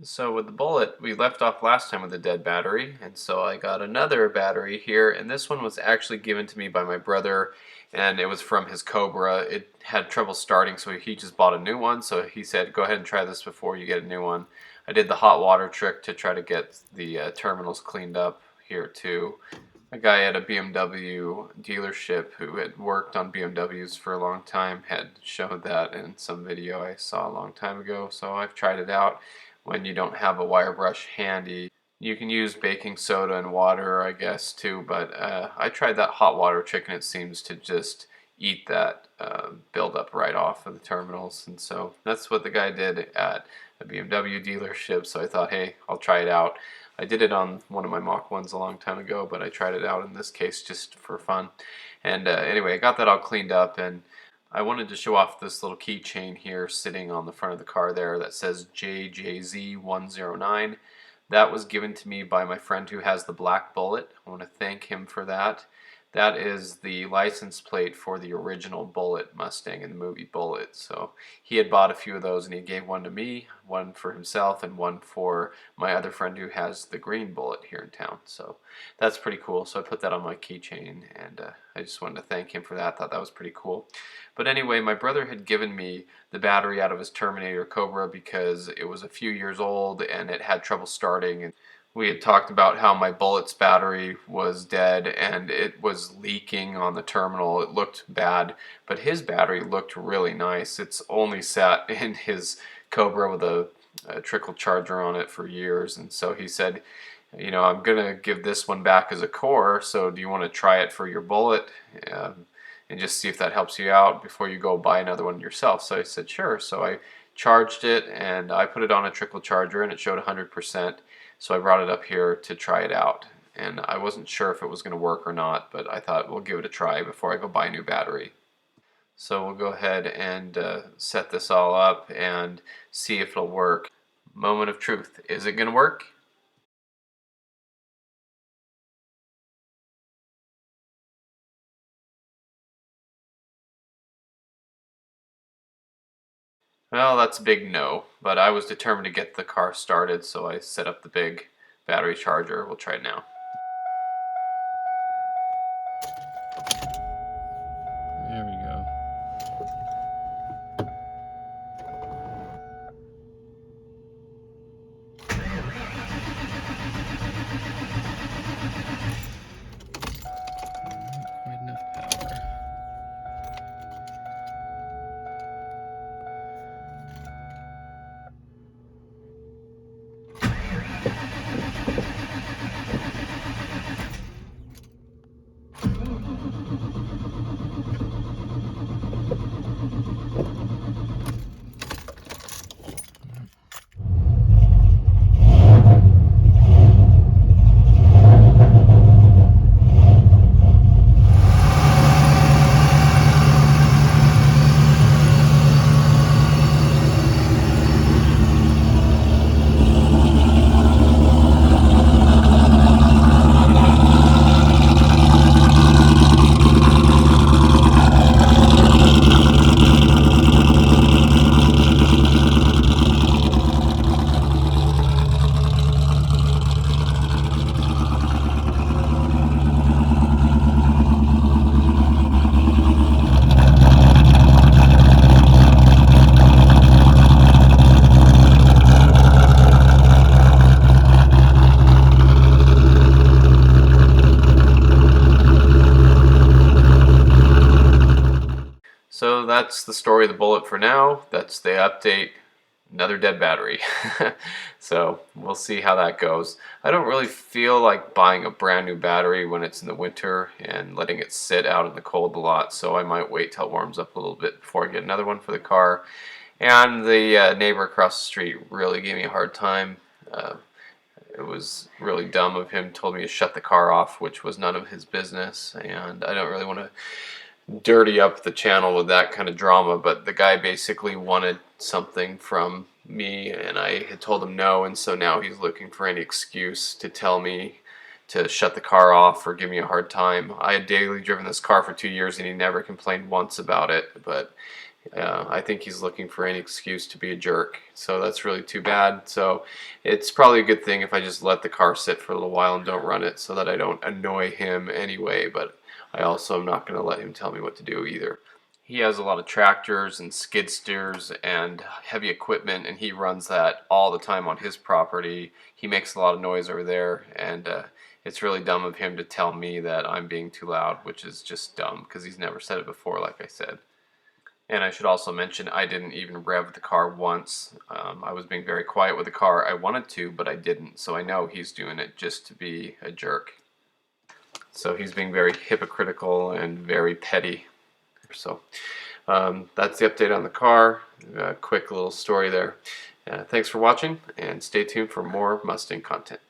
So with the Bullitt, we left off last time with a dead battery, and so I got another battery here, and this one was actually given to me by my brother, and it was from his Cobra. It had trouble starting, so he just bought a new one, so he said, go ahead and try this before you get a new one. I did the hot water trick to try to get the terminals cleaned up here too. A guy at a BMW dealership who had worked on BMWs for a long time had showed that in some video I saw a long time ago, so I've tried it out. When you don't have a wire brush handy, you can use baking soda and water, I guess, too, but I tried that hot water trick and it seems to just eat that buildup right off of the terminals, and so that's what the guy did at a BMW dealership, so I thought, hey, I'll try it out. I did it on one of my Mach 1s a long time ago, but I tried it out in this case just for fun. And anyway, I got that all cleaned up, and I wanted to show off this little keychain here sitting on the front of the car there that says JJZ109. That was given to me by my friend who has the black Bullitt. I want to thank him for that. That is the license plate for the original Bullitt Mustang in the movie Bullitt. So he had bought a few of those and he gave one to me, one for himself, and one for my other friend who has the green Bullitt here in town. So that's pretty cool. So I put that on my keychain, and I just wanted to thank him for that. Thought that was pretty cool. But anyway, my brother had given me the battery out of his Terminator Cobra because it was a few years old and it had trouble starting. And we had talked about how my Bullitt's battery was dead and it was leaking on the terminal. It looked bad, but his battery looked really nice. It's only sat in his Cobra with a trickle charger on it for years, and so he said, you know, I'm gonna give this one back as a core, so do you want to try it for your Bullitt and just see if that helps you out before you go buy another one yourself? So I said sure. So I charged it and I put it on a trickle charger and it showed 100%. So I brought it up here to try it out, and I wasn't sure if it was going to work or not, but I thought we'll give it a try before I go buy a new battery. So we'll go ahead and set this all up and see if it'll work. Moment of truth. Is it going to work? Well, that's a big no, but I was determined to get the car started, so I set up the big battery charger. We'll try it now. There we go. Quite enough power. So that's the story of the Bullitt for now. That's the update. Another dead battery. So we'll see how that goes. I don't really feel like buying a brand new battery when it's in the winter and letting it sit out in the cold a lot, so I might wait till it warms up a little bit before I get another one for the car. And the neighbor across the street really gave me a hard time. It was really dumb of him. Told me to shut the car off, which was none of his business, and I don't really want to dirty up the channel with that kind of drama, but the guy basically wanted something from me and I had told him no, and so now he's looking for any excuse to tell me to shut the car off or give me a hard time. I had daily driven this car for 2 years and he never complained once about it, but I think he's looking for any excuse to be a jerk. So that's really too bad. So it's probably a good thing if I just let the car sit for a little while and don't run it so that I don't annoy him anyway. But I also am not going to let him tell me what to do either. He has a lot of tractors and skid steers and heavy equipment, and he runs that all the time on his property. He makes a lot of noise over there, and it's really dumb of him to tell me that I'm being too loud, which is just dumb because he's never said it before, like I said. And I should also mention I didn't even rev the car once. I was being very quiet with the car. I wanted to, but I didn't. So I know he's doing it just to be a jerk. So he's being very hypocritical and very petty. So that's the update on the car. Quick little story there. Thanks for watching, and stay tuned for more Mustang content.